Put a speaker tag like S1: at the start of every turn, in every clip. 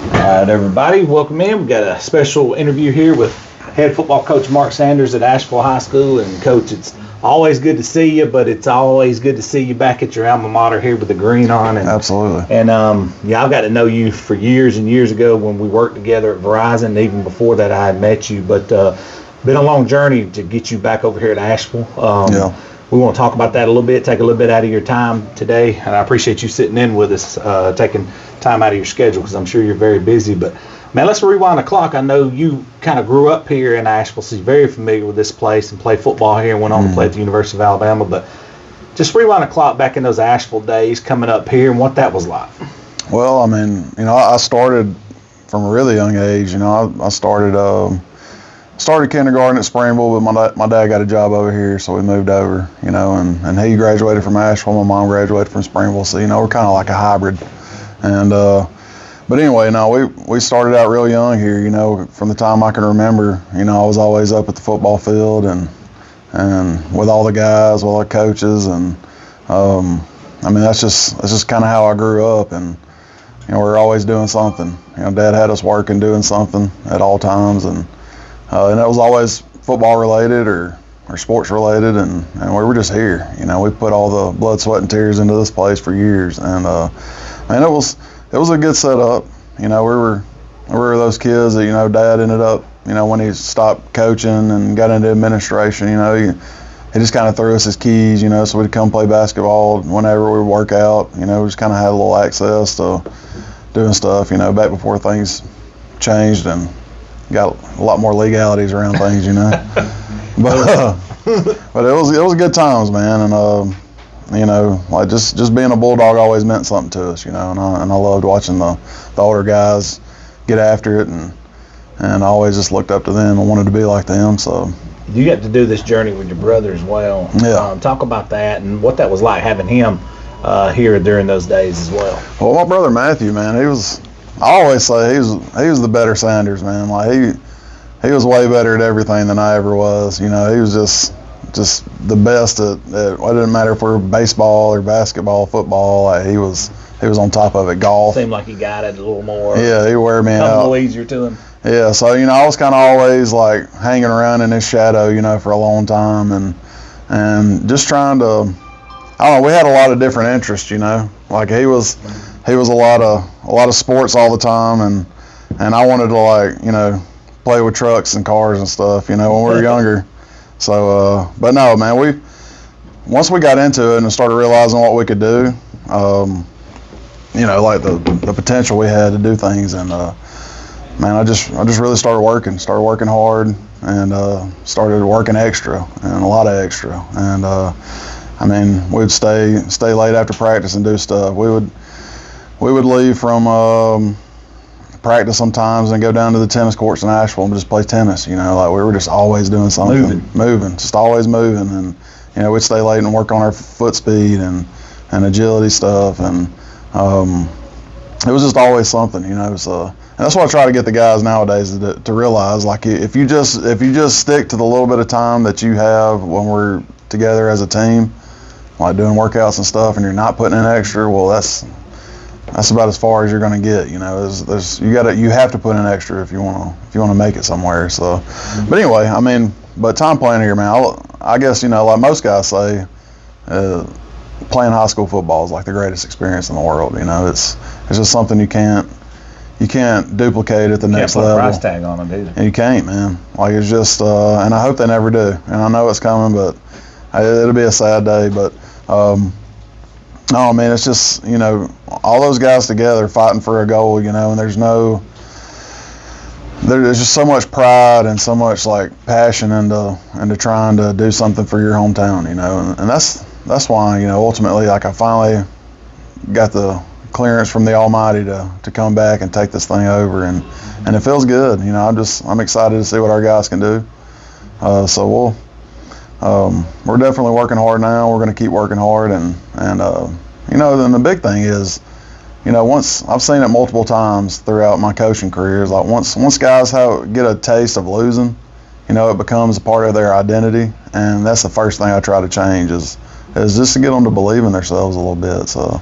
S1: All right, everybody, welcome in. We've got a special interview here with head football coach Mark Sanders at Ashville High School. And, Coach, it's always good to see you, but it's always good to see you back at your alma mater here with the green on. And,
S2: Absolutely.
S1: And, I've got to know you for years and years ago when we worked together at Verizon. Even before that, I had met you. But been a long journey to get you back over here at Asheville. We want to talk about that a little bit, take a little bit out of your time today. And I appreciate you sitting in with us, taking time out of your schedule because I'm sure you're very busy. But, man, let's rewind the clock. I know you kind of grew up here in Asheville, so you're very familiar with this place and played football here and went on to play at the University of Alabama. But just rewind the clock back in those Asheville days coming up here and what that was like.
S2: Well, I mean, I started from a really young age. I started kindergarten at Springville, but my dad got a job over here, so we moved over, and he graduated from Asheville. My mom graduated from Springville, so, we're kind of like a hybrid. And, but anyway, we started out real young here, from the time I can remember. I was always up at the football field and with all the guys, with all the coaches, and that's just kind of how I grew up. And we were always doing something. Dad had us working, doing something at all times, and it was always football related or sports related, and we were just here. We put all the blood, sweat, and tears into this place for years, and it was a good setup. We were those kids that Dad ended up when he stopped coaching and got into administration. He just kind of threw us his keys. So we'd come play basketball whenever we would work out. We just kind of had a little access to doing stuff. Back before things changed and got a lot more legalities around things. But it was good times, man. And like just being a Bulldog always meant something to us, and I loved watching the older guys get after it, and I always just looked up to them and wanted to be like them. So
S1: you got to do this journey with your brother as well.
S2: Yeah.
S1: Talk about that and what that was like having him here during those days as well.
S2: Well, my brother Matthew, man, I always say he was the better Sanders, man. Like he was way better at everything than I ever was. He was just the best at it didn't matter if we were baseball or basketball, football. Like he was on top of it. Golf.
S1: Seemed like he got it a little more.
S2: Yeah, he wore me out.
S1: A little easier to him.
S2: Yeah, so I was kind of always like hanging around in his shadow, for a long time, and just trying to. I don't know. We had a lot of different interests, Like he was a lot of sports all the time, and I wanted to play with trucks and cars and stuff, when we were younger. So, but no, man, once we got into it and started realizing what we could do, like the potential we had to do things, and man, I just really started working hard, and started working extra and a lot of extra, and we'd stay late after practice and do stuff. We would leave from practice sometimes and go down to the tennis courts in Asheville and just play tennis. Like we were just always doing something, moving, just always moving, and we'd stay late and work on our foot speed and agility stuff, and it was just always something, So, and that's what I try to get the guys nowadays to realize. Like if you just stick to the little bit of time that you have when we're together as a team, like doing workouts and stuff, and you're not putting in extra, well, that's about as far as you're going to get. You have to put in extra if you want to make it somewhere. So, but anyway, but time playing here, man. I guess like most guys say, playing high school football is like the greatest experience in the world. It's just something you can't duplicate at the next level.
S1: Can't put a price tag on it either.
S2: And you can't, man. Like it's just, and I hope they never do. And I know it's coming, but it'll be a sad day. But no, man, it's just all those guys together fighting for a goal, and there's just so much pride and so much like passion into trying to do something for your hometown, and that's why ultimately like I finally got the clearance from the Almighty to come back and take this thing over, and it feels good. I'm excited to see what our guys can do. So we're definitely working hard now. We're going to keep working hard, and then the big thing is, once I've seen it multiple times throughout my coaching careers, like once guys get a taste of losing, it becomes a part of their identity, and that's the first thing I try to change is just to get them to believe in themselves a little bit. So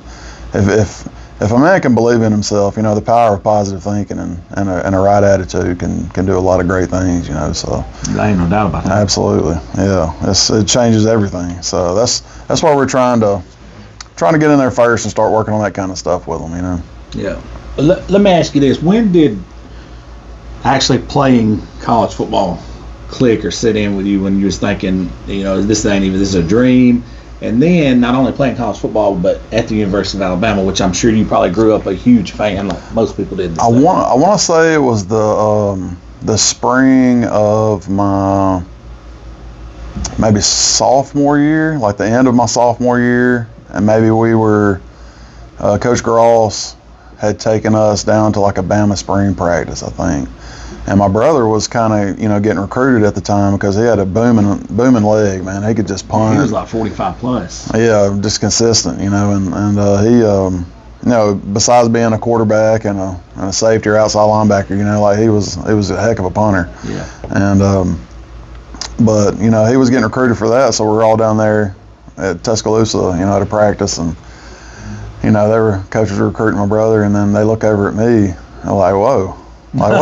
S2: if if a man can believe in himself, you know, the power of positive thinking and a right attitude can do a lot of great things, you know. So
S1: there ain't no doubt about that.
S2: Absolutely, yeah. It changes everything. So that's why we're trying to get in there first and start working on that kind of stuff with them, you know.
S1: Yeah. Let me ask you this: when did actually playing college football click or sit in with you when you was thinking, you know, this is a dream? And then not only playing college football, but at the University of Alabama, which I'm sure you probably grew up a huge fan, like most people did.
S2: I want to say it was the spring of my maybe sophomore year, like the end of my sophomore year, and maybe we were Coach Gross had taken us down to like a Bama spring practice, I think. And my brother was kind of, you know, getting recruited at the time because he had a booming leg, man. He could just punt.
S1: He was like 45 plus.
S2: Yeah, just consistent, you know. And he, you know, besides being a quarterback and a safety or outside linebacker, you know, like he was a heck of a punter.
S1: Yeah.
S2: And but you know, he was getting recruited for that, so we were all down there at Tuscaloosa, you know, at a practice, and you know, coaches were recruiting my brother, and then they look over at me, and they're like, whoa, like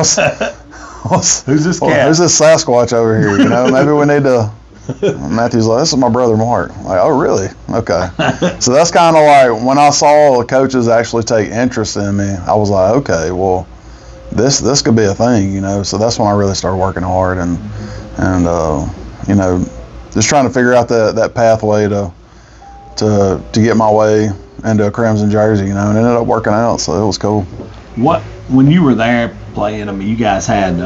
S1: who's this cat?
S2: Who's this Sasquatch over here? You know, maybe we need to. Matthew's like, this is my brother Mark. I'm like, oh really? Okay. So that's kind of like when I saw the coaches actually take interest in me, I was like, okay, well, this could be a thing, you know. So that's when I really started working hard and you know, just trying to figure out that pathway to get my way into a Crimson jersey, you know, and it ended up working out, so it was cool.
S1: When you were there playing, I mean, you guys had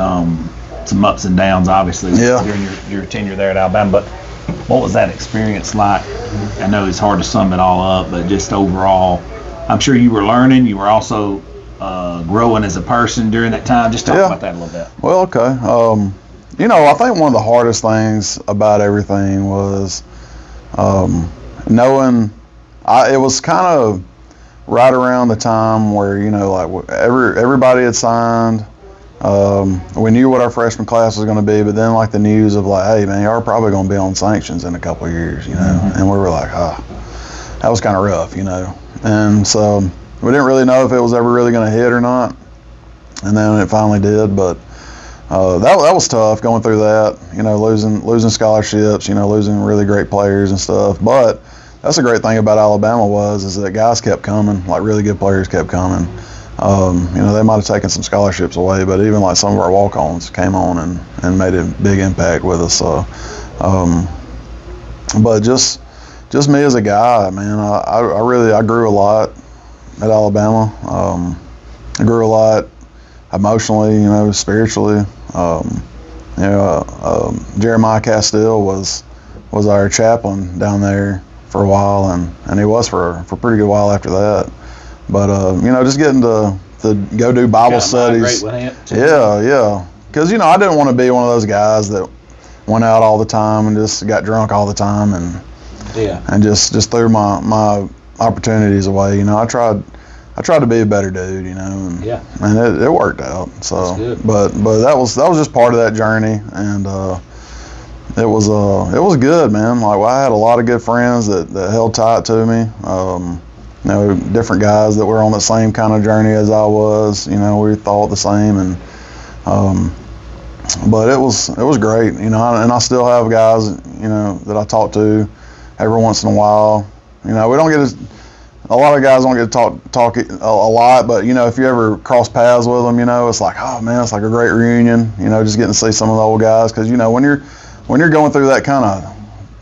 S1: some ups and downs, obviously, during your tenure there at Alabama, but what was that experience like? I know it's hard to sum it all up, but just overall, I'm sure you were learning. You were also growing as a person during that time. Just talk about that a little bit.
S2: Well, okay. You know, I think one of the hardest things about everything was knowing. It was kind of right around the time where, you know, like everybody had signed. We knew what our freshman class was going to be, but then like the news of like, hey man, y'all are probably going to be on sanctions in a couple of years, you know, and we were like, that was kind of rough, you know, and so we didn't really know if it was ever really going to hit or not, and then it finally did, but that was tough going through that, you know, losing scholarships, you know, losing really great players and stuff, but that's the great thing about Alabama is that guys kept coming, like really good players kept coming. You know, they might have taken some scholarships away, but even like some of our walk-ons came on and made a big impact with us. So, but just me as a guy, man, I grew a lot at Alabama. I grew a lot emotionally, you know, spiritually. You know, Jeremiah Castile was our chaplain down there for a while, and he was for a pretty good while after that. But you know, just getting to go do Bible studies. Yeah. Because you know, I didn't want to be one of those guys that went out all the time and just got drunk all the time and just threw my opportunities away. You know, I tried to be a better dude. You know, and it worked out. So, but that was just part of that journey, and it was good, man. Like, well, I had a lot of good friends that held tight to me. You know, different guys that were on the same kind of journey as I was. You know, we thought the same, and but it was great. You know, and I still have guys, you know, that I talk to every once in a while. You know, we don't get a lot of guys don't get to talk a lot, but you know, if you ever cross paths with them, you know, it's like, oh man, it's like a great reunion. You know, just getting to see some of the old guys, because you know, when you're going through that kind of,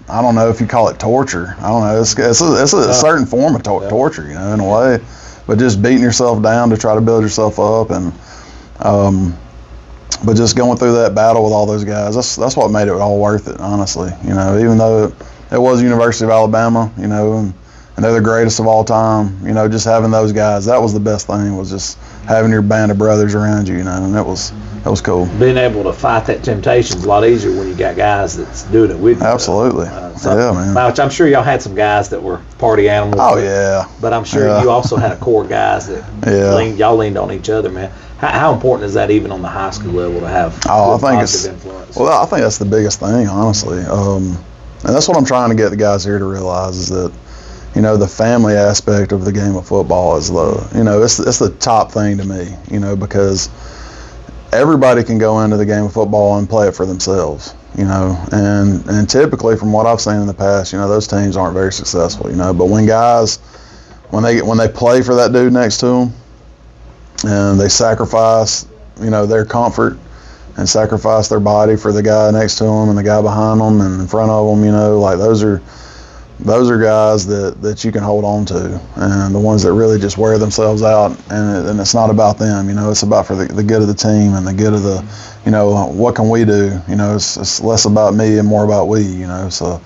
S2: I don't know if you call it torture. I don't know. It's a certain form of torture, you know, in a way. But just beating yourself down to try to build yourself up, and but just going through that battle with all those guys, that's what made it all worth it, honestly. You know, even though it was University of Alabama, you know, and they're the greatest of all time. You know, just having those guys, that was the best thing. Was just having your band of brothers around you, you know, and that was cool.
S1: Being able to fight that temptation is a lot easier when you got guys that's doing it with you.
S2: Absolutely. Yeah, man.
S1: Which I'm sure y'all had some guys that were party animals.
S2: Oh, yeah.
S1: But I'm sure you also had a core guys that y'all leaned on each other, man. How important is that even on the high school level to have positive influence?
S2: Well, I think that's the biggest thing, honestly. And that's what I'm trying to get the guys here to realize is that, the family aspect of the game of football is it's the top thing to me, because everybody can go into the game of football and play it for themselves, and typically from what I've seen in the past, those teams aren't very successful, but when guys, when they play for that dude next to them and they sacrifice, their comfort and sacrifice their body for the guy next to them and the guy behind them and in front of them, like those are guys that you can hold on to, and the ones that really just wear themselves out, and it's not about them, it's about for the good of the team and the good of the, what can we do, it's less about me and more about we, so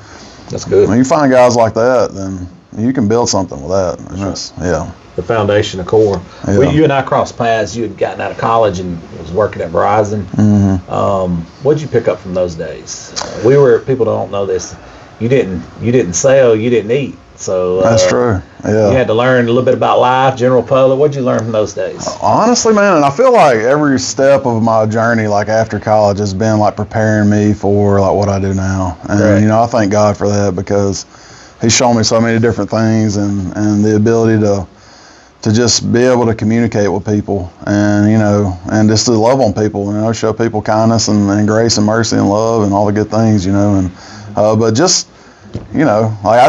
S1: that's good.
S2: When you find guys like that, then you can build something with that, and that's
S1: the foundation, the core.
S2: Yeah.
S1: Well, you and I crossed paths. You had gotten out of college and was working at Verizon.
S2: Mm-hmm.
S1: What'd you pick up from those days? People don't know this. You didn't sell, you didn't eat. So
S2: that's true. Yeah.
S1: You had to learn a little bit about life, general public. What'd you learn from those days?
S2: Honestly, man, and I feel like every step of my journey, like after college, has been like preparing me for like what I do now. And
S1: right.
S2: I thank God for that, because He's shown me so many different things, and the ability to just be able to communicate with people, and and just to love on people, show people kindness and grace and mercy and love and all the good things, and but just like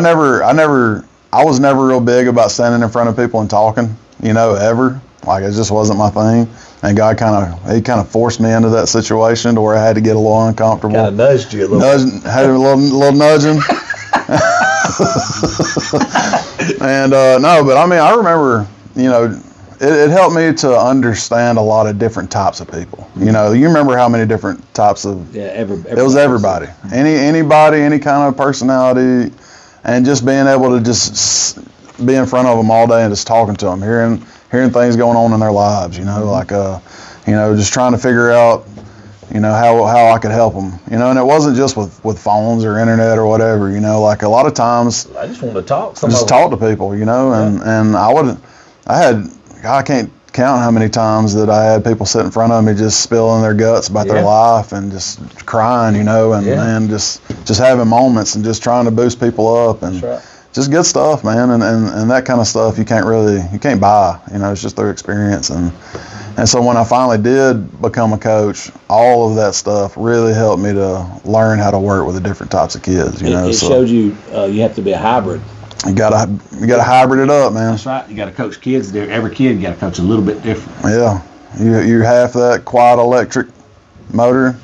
S2: I was never real big about standing in front of people and talking, ever. Like it just wasn't my thing, and God kind of forced me into that situation to where I had to get a little uncomfortable.
S1: Kind of nudged you a little.
S2: Had a little nudging. And no, but I remember, it helped me to understand a lot of different types of people. You remember how many different types of it was everybody, anybody, any kind of personality, and just being able to just be in front of them all day and just talking to them, hearing things going on in their lives. Like just trying to figure out how I could help them, and it wasn't just with phones or internet or whatever, like a lot of times
S1: I just wanted to talk.
S2: Talk to people, and I can't count how many times that I had people sit in front of me just spilling their guts about their life and just crying, and just having moments and just trying to boost people up, and just good stuff, man, and that kind of stuff you can't buy, it's just their experience. And so when I finally did become a coach, all of that stuff really helped me to learn how to work with the different types of kids.
S1: It showed you you have to be a hybrid.
S2: You gotta hybrid it up, man.
S1: That's right. You gotta coach kids. Every kid you gotta coach a little bit different.
S2: Yeah, you half that quiet electric motor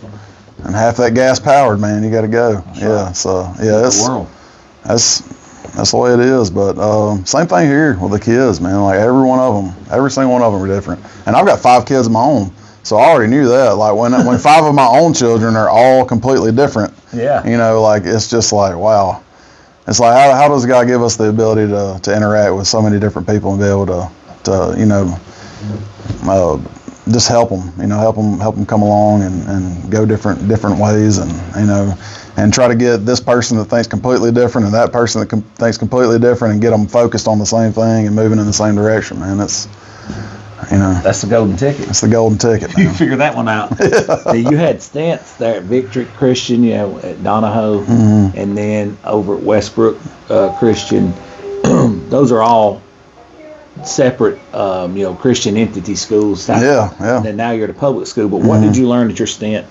S2: and half that gas powered, man. You gotta go. That's right. So that's the way it is. But same thing here with the kids, man. Like every single one of them are different. And I've got 5 kids of my own, so I already knew that. Like when 5 of my own children are all completely different, like it's just like, wow. It's like how does God give us the ability to interact with so many different people and be able to just help them, help them come along and go different ways, and try to get this person that thinks completely different and that person that thinks completely different and get them focused on the same thing and moving in the same direction, man. That's
S1: the golden ticket.
S2: That's the golden ticket, man.
S1: You figured that one out. You had stints there at Victory Christian, at Donahoe, and then over at Westbrook Christian. Those are all separate, Christian entity schools.
S2: Yeah.
S1: And now you're at a public school. But what did you learn at your stint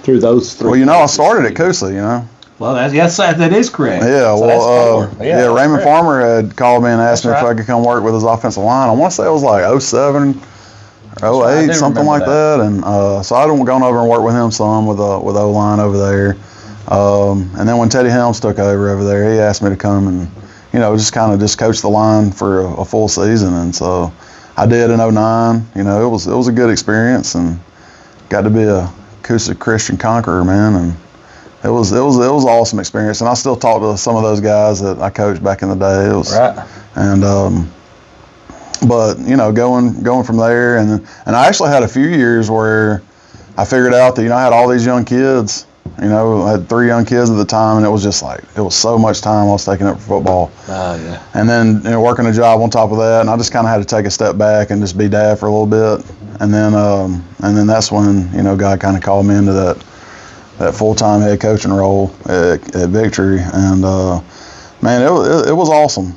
S1: through those 3?
S2: Well, I started at Coosa,
S1: Well, that is correct.
S2: Yeah,
S1: so
S2: Raymond Farmer had called me and asked me if I could come work with his offensive line. I want to say it was like 07 or 08, something like that. And so I'd gone over and worked with him some with O-line over there. And then when Teddy Helms took over there, he asked me to come and, just kind of just coach the line for a full season. And so I did in 09. It was a good experience, and got to be a Coosa Christian conqueror, man. And it was an awesome experience, and I still talk to some of those guys that I coached back in the day. It was
S1: right.
S2: And but going from there, and I actually had a few years where I figured out that I had all these young kids. I had 3 young kids at the time, and it was just like it was so much time I was taking up for football.
S1: Oh yeah.
S2: And then working a job on top of that, and I just kind of had to take a step back and just be dad for a little bit, and then that's when God kind of called me into that full-time head coaching role at Victory, and Man, it was awesome.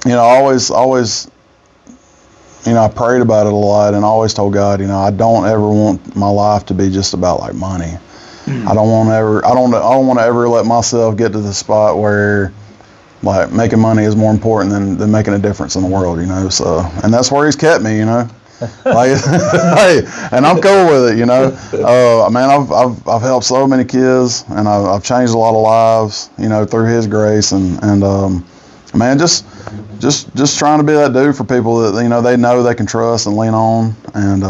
S2: You know, I always, you know, I prayed about it a lot, and I always told God, you know, I don't ever want my life to be just about like money. I don't want to ever let myself get to the spot where like making money is more important than making a difference in the world, you know. So, and that's where He's kept me, you know. Like, hey, and I'm cool with it, you know. Man, I've helped so many kids, and I've changed a lot of lives, you know, through His grace, and man, just trying to be that dude for people that, you know they can trust and lean on, and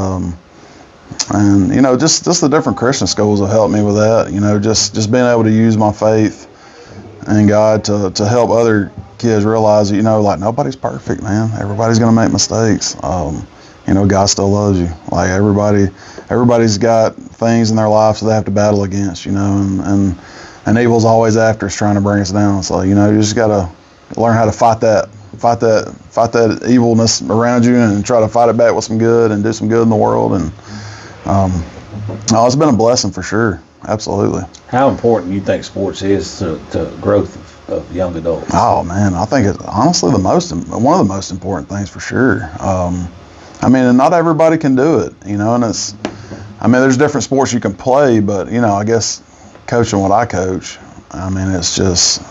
S2: you know, just the different Christian schools have helped me with that, you know, just being able to use my faith and God to help other kids realize that, you know, like nobody's perfect, man. Everybody's gonna make mistakes. You know, God still loves you. Like everybody's got things in their lives that they have to battle against, you know, and evil's always after us, trying to bring us down. So, you know, you just gotta learn how to fight that evilness around you and try to fight it back with some good and do some good in the world. And it's been a blessing for sure. Absolutely.
S1: How important do you think sports is to growth of young adults?
S2: Oh man, I think it's honestly one of the most important things for sure. I mean, and not everybody can do it, you know, and there's different sports you can play, but, you know, I guess coaching what I coach, I mean, it's just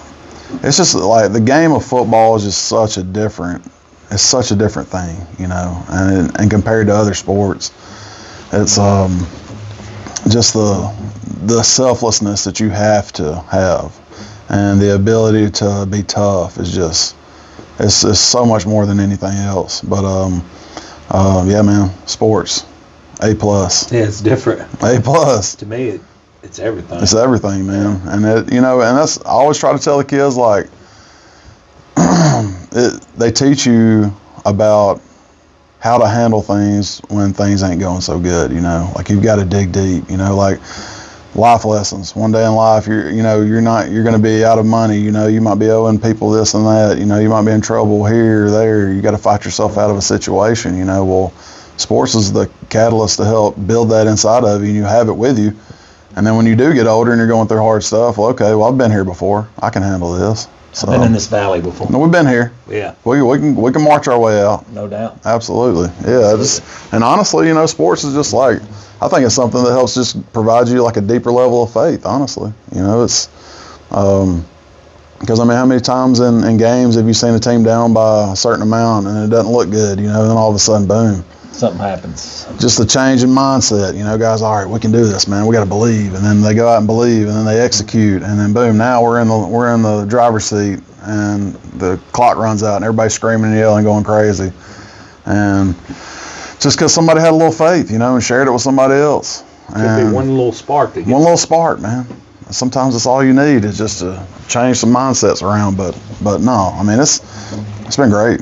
S2: like the game of football is just such a different thing, you know, and compared to other sports, it's just the selflessness that you have to have, and the ability to be tough is just, it's so much more than anything else. But yeah, man, sports, A+.
S1: Yeah, it's different.
S2: A+.
S1: To me, it's everything.
S2: It's everything, man. And it, you know, and that's, I always try to tell the kids, like, they teach you about how to handle things when things ain't going so good, you know. Like, you've got to dig deep, you know, like life lessons. One day in life, you're going to be out of money, you know, you might be owing people this and that, you know, you might be in trouble here or there. You got to fight yourself out of a situation, you know. Well, sports is the catalyst to help build that inside of you, and you have it with you. And then when you do get older and you're going through hard stuff, well, okay, well, I've been here before. I can handle this. So,
S1: I've been in this valley before.
S2: No, we've been here.
S1: Yeah.
S2: We can march our way out.
S1: No doubt.
S2: Absolutely. Yeah. And honestly, you know, sports is just like, I think it's something that helps just provide you like a deeper level of faith, honestly. You know, it's, because I mean, how many times in games have you seen a team down by a certain amount and it doesn't look good, you know, and then all of a sudden, boom.
S1: Something happens.
S2: Just the change in mindset, you know, guys, all right, we can do this, man. We got to believe. And then they go out and believe, and then they execute. And then boom, now we're in the driver's seat, and the clock runs out and everybody's screaming and yelling, going crazy. And just because somebody had a little faith, you know, and shared it with somebody else.
S1: Could be one little spark.
S2: One little spark, man. Sometimes that's all you need is just to change some mindsets around. But no, I mean, it's been great.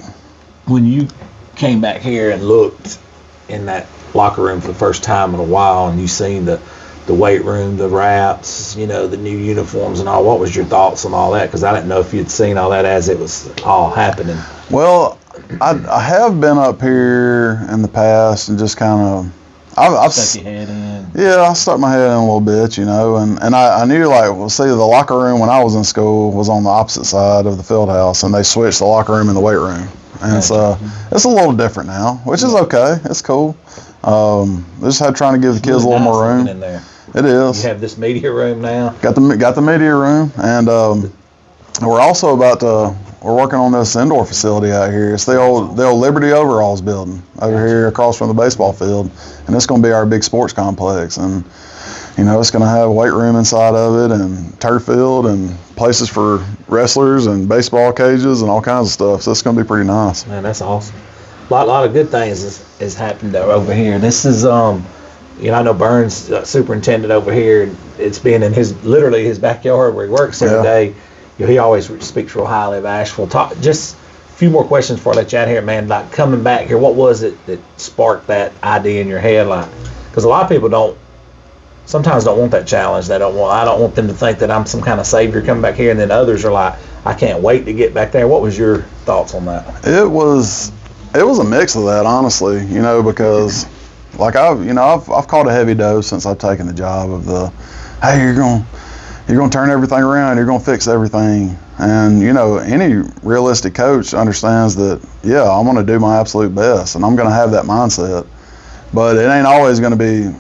S1: When you came back here and looked in that locker room for the first time in a while, and you seen the weight room, the wraps, you know, the new uniforms and all, what was your thoughts on all that? Because I didn't know if you'd seen all that as it was all happening.
S2: Well, I have been up here in the past and just kind of, I've
S1: stuck your head in.
S2: Yeah, I stuck my head in a little bit, you know, and I knew, like, well, see, the locker room when I was in school was on the opposite side of the field house, and they switched the locker room and the weight room. And so it's a little different now, which is okay. It's cool. Just trying to give the kids a little more room.
S1: In there.
S2: It is.
S1: You have this media room now.
S2: Got the media room, and we're also we're working on this indoor facility out here. It's the old Liberty Overalls building over here across from the baseball field, and it's going to be our big sports complex. And you know, it's going to have a weight room inside of it, and turf field, and places for wrestlers, and baseball cages, and all kinds of stuff. So it's going to be pretty nice.
S1: Man, that's awesome. A lot of good things has happened over here. This is, you know, I know Burns, superintendent over here. It's been in literally his backyard where he works every day. You know, he always speaks real highly of Ashville. Just a few more questions before I let you out here, man. Like, coming back here, what was it that sparked that idea in your head? Like, because a lot of people sometimes don't want that challenge. I don't want them to think that I'm some kind of savior coming back here, and then others are like, I can't wait to get back there. What was your thoughts on that? It was
S2: a mix of that, honestly, you know, because like I've caught a heavy dose since I've taken the job of hey, you're going to turn everything around, you're going to fix everything. And, any realistic coach understands that, I'm going to do my absolute best, and I'm going to have that mindset. But it ain't always going to be,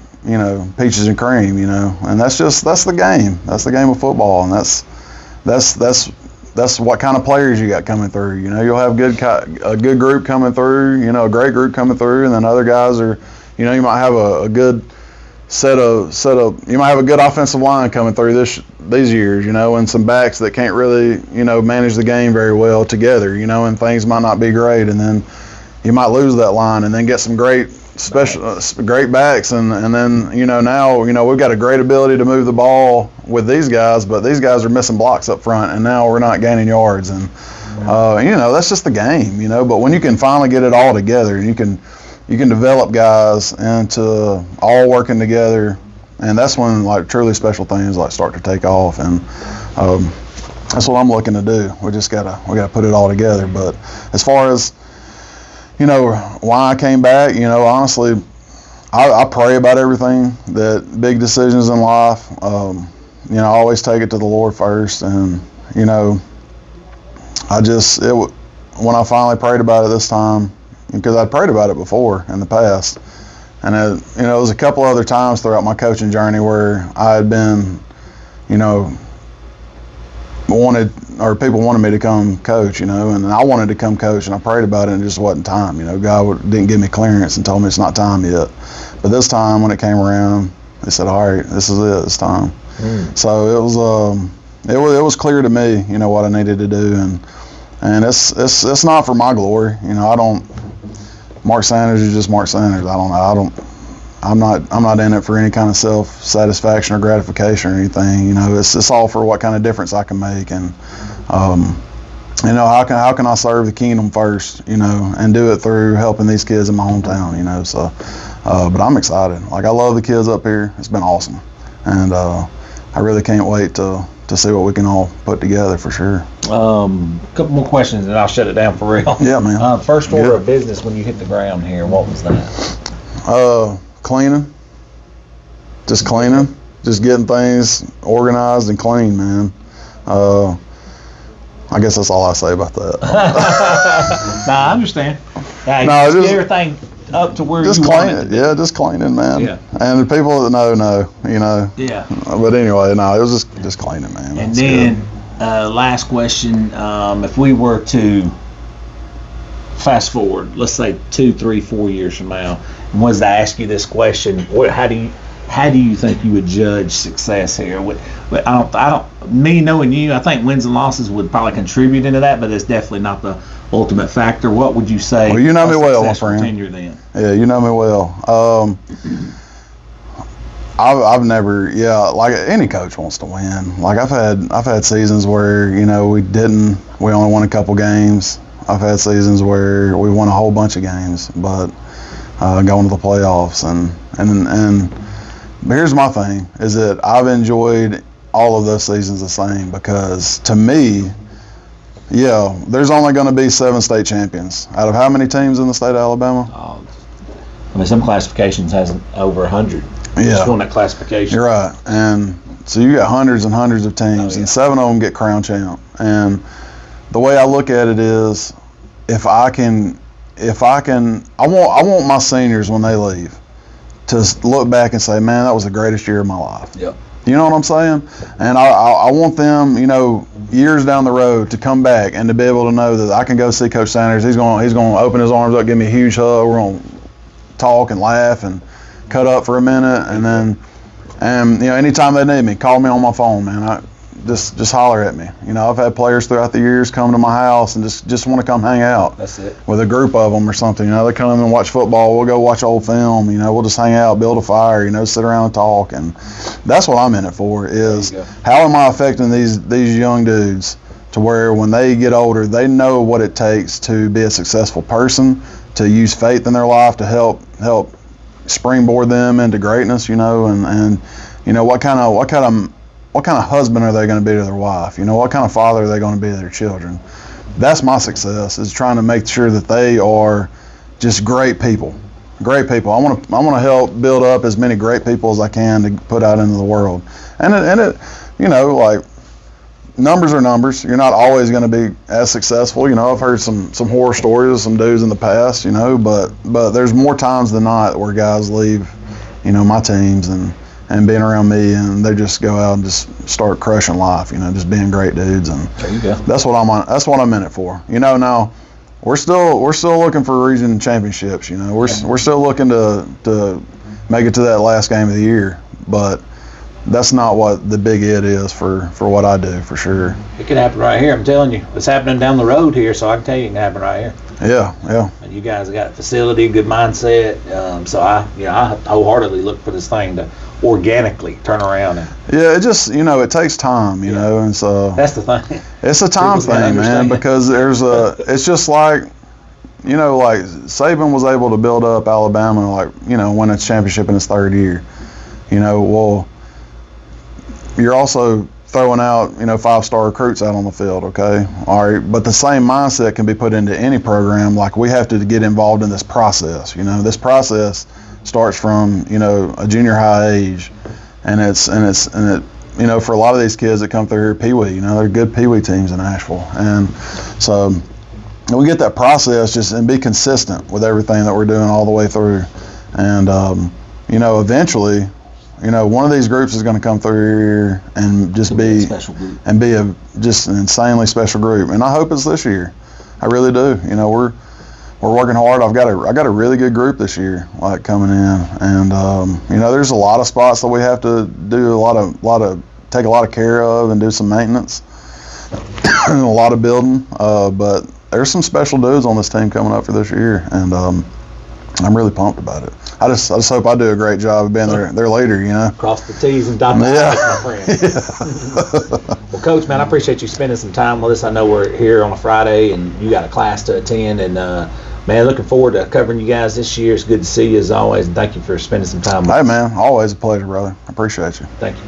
S2: peaches and cream, and that's the game. That's the game of football, and that's what kind of players you got coming through. You'll have a good group coming through, a great group coming through, and then other guys are, you might have a good you might have a good offensive line coming through these years, and some backs that can't really, manage the game very well together, and things might not be great, and then you might lose that line and then get some great great backs, and then now we've got a great ability to move the ball with these guys, but these guys are missing blocks up front, and now we're not gaining yards, and that's just the game, But when you can finally get it all together, and you can develop guys into all working together, and that's when truly special things start to take off, and that's what I'm looking to do. We gotta put it all together. But as far as why I came back, honestly, I pray about everything, that big decisions in life. I always take it to the Lord first, and when I finally prayed about it this time, because I'd prayed about it before in the past, and it was a couple other times throughout my coaching journey where I had been, people wanted me to come coach, and I wanted to come coach, and I prayed about it, and it just wasn't time. God didn't give me clearance and told me it's not time yet. But this time when it came around, they said, all right, this is it, it's time. So it was clear to me, what I needed to do, and it's not for my glory. Mark Sanders is just Mark Sanders. I'm not in it for any kind of self-satisfaction or gratification or anything. It's all for what kind of difference I can make, and how can I serve the kingdom first, and do it through helping these kids in my hometown, So, but I'm excited. I love the kids up here. It's been awesome, and I really can't wait to see what we can all put together for sure.
S1: A couple more questions, and I'll shut it down for real.
S2: Yeah, man.
S1: First order of business when you hit the ground here, what was that?
S2: Cleaning. Just cleaning. Just getting things organized and clean, man. I guess that's all I say about that.
S1: I understand.
S2: Just
S1: everything up to where
S2: just
S1: you
S2: clean
S1: want
S2: it. Yeah, just cleaning, man.
S1: Yeah.
S2: And the people that know,
S1: Yeah.
S2: But anyway, it was just cleaning, man.
S1: And then last question: if we were to fast forward, let's say 2, 3, 4 years from now, and was to ask you this question, how do you think you would judge success here? Me knowing you, I think wins and losses would probably contribute into that, but it's definitely not the ultimate factor. What would you say?
S2: Well, you know me well, my friend.
S1: Tenure then?
S2: Yeah, you know me well. I've never, any coach wants to win. I've had seasons where we only won a couple games. I've had seasons where we won a whole bunch of games, but going to the playoffs, and here's my thing, is that I've enjoyed all of those seasons the same, because to me, there's only going to be 7 state champions out of how many teams in the state of Alabama?
S1: Some classifications has over 100.
S2: Yeah.
S1: Just on that classification.
S2: You're right. And so you got hundreds and hundreds of teams, and 7 of them get crown champ. And the way I look at it is, I want my seniors when they leave to look back and say, man, that was the greatest year of my life.
S1: Yep.
S2: You know what I'm saying? And I want them, years down the road to come back and to be able to know that I can go see Coach Sanders. He's going to open his arms up, give me a huge hug. We're going to talk and laugh and cut up for a minute, and anytime they need me, call me on my phone, man. Just holler at me. I've had players throughout the years come to my house and just want to come hang out.
S1: That's it.
S2: With a group of them or something. They come and watch football. We'll go watch old film. We'll just hang out, build a fire. Sit around and talk. And that's what I'm in it for. Is how am I affecting these young dudes to where when they get older, they know what it takes to be a successful person, to use faith in their life to help springboard them into greatness. And what kind of husband are they going to be to their wife? What kind of father are they going to be to their children? That's my success, is trying to make sure that they are just great people. Great people. I want to help build up as many great people as I can to put out into the world. And numbers are numbers. You're not always going to be as successful. You know, I've heard some horror stories of some dudes in the past, you know, but there's more times than not where guys leave, you know, my teams and being around me, and they just go out and just start crushing life, you know, just being great dudes. And
S1: there you go.
S2: That's what I'm in it for. You know, now we're still looking for region championships, you know. We're still looking to make it to that last game of the year, but that's not what the big it is for what I do, for sure.
S1: It can happen right here. I'm telling you, it's happening down the road here, so I can tell you it can happen right here.
S2: Yeah.
S1: And you guys have got a facility, good mindset. So I wholeheartedly look for this thing to organically turn around.
S2: Yeah, it just, you know, it takes time, you know, and so
S1: that's the thing.
S2: It's a time thing, man, because it's just like, you know, like Saban was able to build up Alabama, like, you know, win its championship in his third year. You know, well, you're also throwing out, you know, 5-star recruits out on the field, okay? All right, but the same mindset can be put into any program. Like, we have to get involved in this process. You know, this process starts from, you know, a junior high age, and it, you know, for a lot of these kids that come through here, Pee-wee, you know, they're good Pee-wee teams in Asheville, and so we get that process just and be consistent with everything that we're doing all the way through, and you know, eventually, you know, one of these groups is going to come through here and just be just an insanely special group, and I hope it's this year. I really do. You know, we're working hard. I got a really good group this year, like, coming in, and you know, there's a lot of spots that we have to do take a lot of care of and do some maintenance and a lot of building, but there's some special dudes on this team coming up for this year, and I'm really pumped about it. I just hope I do a great job of being their leader, you know.
S1: Cross the T's and dot the I's, my friend. Well, Coach, man, I appreciate you spending some time with us. I know we're here on a Friday and you got a class to attend, and man, looking forward to covering you guys this year. It's good to see you as always, and thank you for spending some time with us.
S2: Hey, man, always a pleasure, brother. I appreciate you.
S1: Thank you.